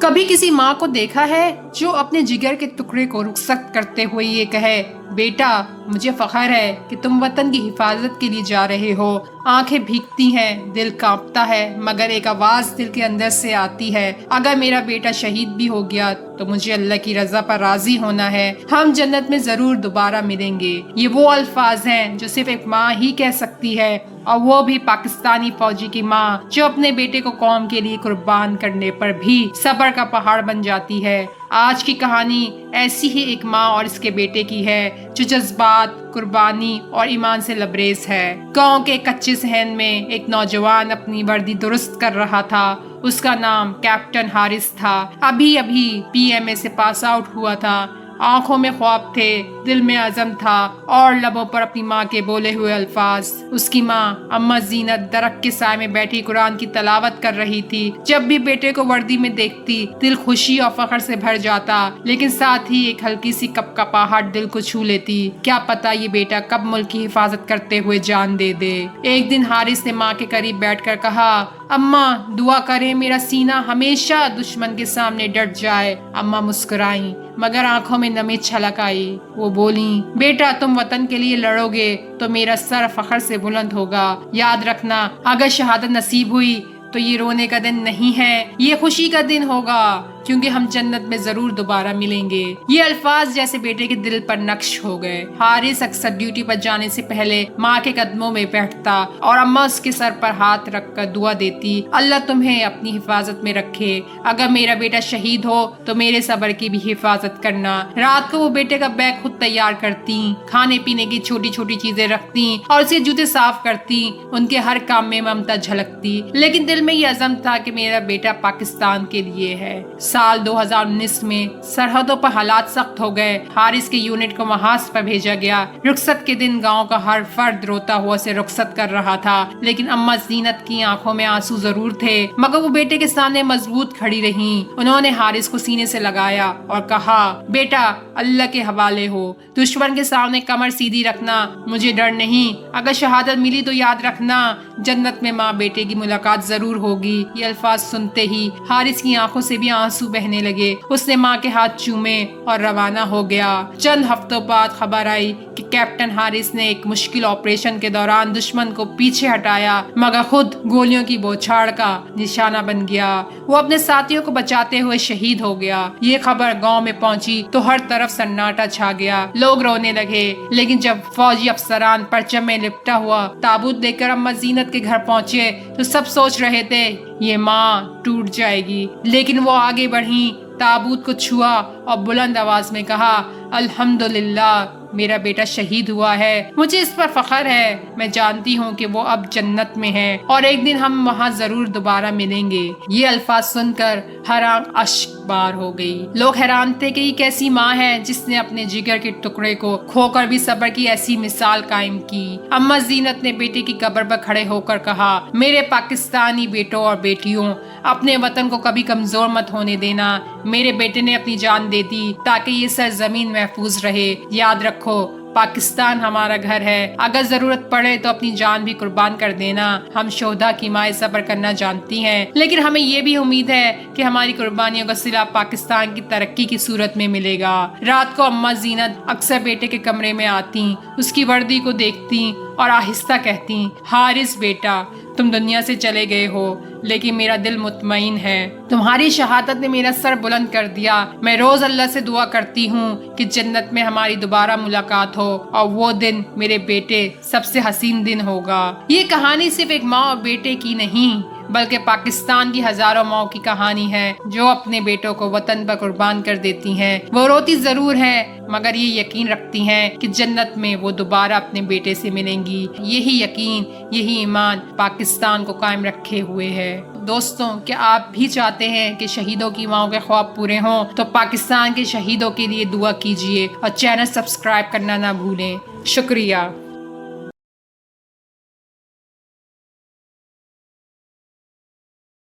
کبھی کسی ماں کو دیکھا ہے جو اپنے جگر کے ٹکڑے کو رخصت کرتے ہوئے یہ کہے، بیٹا مجھے فخر ہے کہ تم وطن کی حفاظت کے لیے جا رہے ہو۔ آنکھیں بھیگتی ہیں، دل کانپتا ہے، مگر ایک آواز دل کے اندر سے آتی ہے، اگر میرا بیٹا شہید بھی ہو گیا تو مجھے اللہ کی رضا پر راضی ہونا ہے، ہم جنت میں ضرور دوبارہ ملیں گے۔ یہ وہ الفاظ ہیں جو صرف ایک ماں ہی کہہ سکتی ہے، اور وہ بھی پاکستانی فوجی کی ماں جو اپنے بیٹے کو قوم کے لیے قربان کرنے پر بھی صبر کا پہاڑ بن جاتی ہے۔ آج کی کہانی ایسی ہی ایک ماں اور اس کے بیٹے کی ہے جو جذبات، قربانی اور ایمان سے لبریز ہے۔ گاؤں کے کچے صحن میں ایک نوجوان اپنی وردی درست کر رہا تھا۔ اس کا نام کیپٹن حارث تھا۔ ابھی PMA سے پاس آؤٹ ہوا تھا۔ آنکھوں میں خواب تھے، دل میں عزم تھا اور لبوں پر اپنی ماں کے بولے ہوئے الفاظ۔ اس کی ماں اماں زینت درخت کے سائے میں بیٹھی قرآن کی تلاوت کر رہی تھی۔ جب بھی بیٹے کو وردی میں دیکھتی دل خوشی اور فخر سے بھر جاتا، لیکن ساتھ ہی ایک ہلکی سی کپکپاہٹ دل کو چھو لیتی۔ کیا پتا یہ بیٹا کب ملک کی حفاظت کرتے ہوئے جان دے دے۔ ایک دن حارث نے ماں کے قریب بیٹھ کر کہا، اماں دعا کریں میرا سینہ ہمیشہ دشمن کے سامنے ڈٹ جائے۔ اماں مسکرائیں مگر آنکھوں میں نمی چھلک آئی۔ وہ بولیں، بیٹا تم وطن کے لیے لڑو گے تو میرا سر فخر سے بلند ہوگا۔ یاد رکھنا اگر شہادت نصیب ہوئی تو یہ رونے کا دن نہیں ہے، یہ خوشی کا دن ہوگا، کیونکہ ہم جنت میں ضرور دوبارہ ملیں گے۔ یہ الفاظ جیسے بیٹے کے دل پر نقش ہو گئے۔ حارث اکثر ڈیوٹی پر جانے سے پہلے ماں کے قدموں میں بیٹھتا اور اماں اس کے سر پر ہاتھ رکھ کر دعا دیتی، اللہ تمہیں اپنی حفاظت میں رکھے، اگر میرا بیٹا شہید ہو تو میرے صبر کی بھی حفاظت کرنا۔ رات کو وہ بیٹے کا بیگ خود تیار کرتی، کھانے پینے کی چھوٹی چھوٹی چیزیں رکھتی اور اس کے جوتے صاف کرتی۔ ان کے ہر کام میں ممتا جھلکتی، لیکن دل میں یہ عزم تھا کہ میرا بیٹا پاکستان کے لیے ہے۔ سال 2019 میں سرحدوں پر حالات سخت ہو گئے۔ حارث کے یونٹ کو محاذ پر بھیجا گیا۔ رخصت کے دن گاؤں کا ہر فرد روتا ہوا اسے رخصت کر رہا تھا، لیکن اماں زینت کی آنکھوں میں آنسو ضرور تھے، مگر وہ بیٹے کے سامنے مضبوط کھڑی رہیں۔ انہوں نے حارث کو سینے سے لگایا اور کہا، بیٹا اللہ کے حوالے ہو، دشمن کے سامنے کمر سیدھی رکھنا، مجھے ڈر نہیں، اگر شہادت ملی تو یاد رکھنا جنت میں ماں بیٹے کی ملاقات ضرور ہوگی۔ یہ الفاظ سنتے ہی حارث کی آنکھوں سے بھی آنسو بہنے لگے۔ اس نے ماں کے ہاتھ چومے اور روانہ ہو گیا۔ چند ہفتوں بعد خبر آئی کہ کیپٹن حارث نے ایک مشکل آپریشن کے دوران دشمن کو پیچھے ہٹایا، مگر خود گولیوں کی بوچھاڑ کا نشانہ بن گیا۔ وہ اپنے ساتھیوں کو بچاتے ہوئے شہید ہو گیا۔ یہ خبر گاؤں میں پہنچی تو ہر طرف سناٹا چھا گیا، لوگ رونے لگے، لیکن جب فوجی افسران پرچم میں لپٹا ہوا تابوت لے کر اماں زینت کے گھر پہنچے تو سب سوچ رہے تھے یہ ماں ٹوٹ جائے گی، لیکن وہ آگے بڑھیں، تابوت کو چھوا اور بلند آواز میں کہا، الحمدللہ میرا بیٹا شہید ہوا ہے، مجھے اس پر فخر ہے، میں جانتی ہوں کہ وہ اب جنت میں ہے اور ایک دن ہم وہاں ضرور دوبارہ ملیں گے۔ یہ الفاظ سن کر ہر آنکھ اشک بار ہو گئی۔ لوگ حیران تھے کہ یہ کیسی ماں ہے جس نے اپنے جگر کے ٹکڑے کو کھو کر بھی صبر کی ایسی مثال قائم کی۔ اماں زینت نے بیٹے کی قبر پر کھڑے ہو کر کہا، میرے پاکستانی بیٹوں اور بیٹیوں، اپنے وطن کو کبھی کمزور مت ہونے دینا۔ میرے بیٹے نے اپنی جان دے دی تاکہ یہ سرزمین محفوظ رہے۔ یاد رکھو پاکستان ہمارا گھر ہے، اگر ضرورت پڑے تو اپنی جان بھی قربان کر دینا۔ ہم شہداء کی مائیں صبر کرنا جانتی ہیں، لیکن ہمیں یہ بھی امید ہے کہ ہماری قربانیوں کا صلہ پاکستان کی ترقی کی صورت میں ملے گا۔ رات کو اماں زینت اکثر بیٹے کے کمرے میں آتی، اس کی وردی کو دیکھتی اور آہستہ کہتی، حارث بیٹا تم دنیا سے چلے گئے ہو، لیکن میرا دل مطمئن ہے، تمہاری شہادت نے میرا سر بلند کر دیا۔ میں روز اللہ سے دعا کرتی ہوں کہ جنت میں ہماری دوبارہ ملاقات ہو اور وہ دن میرے بیٹے سب سے حسین دن ہوگا۔ یہ کہانی صرف ایک ماں اور بیٹے کی نہیں بلکہ پاکستان کی ہزاروں ماؤں کی کہانی ہے جو اپنے بیٹوں کو وطن پر قربان کر دیتی ہیں۔ وہ روتی ضرور ہیں مگر یہ یقین رکھتی ہیں کہ جنت میں وہ دوبارہ اپنے بیٹے سے ملیں گی۔ یہی یقین، یہی ایمان پاکستان کو قائم رکھے ہوئے ہے۔ دوستوں، کیا آپ بھی چاہتے ہیں کہ شہیدوں کی ماؤں کے خواب پورے ہوں؟ تو پاکستان کے شہیدوں کے لیے دعا کیجیے اور چینل سبسکرائب کرنا نہ بھولیں۔ شکریہ۔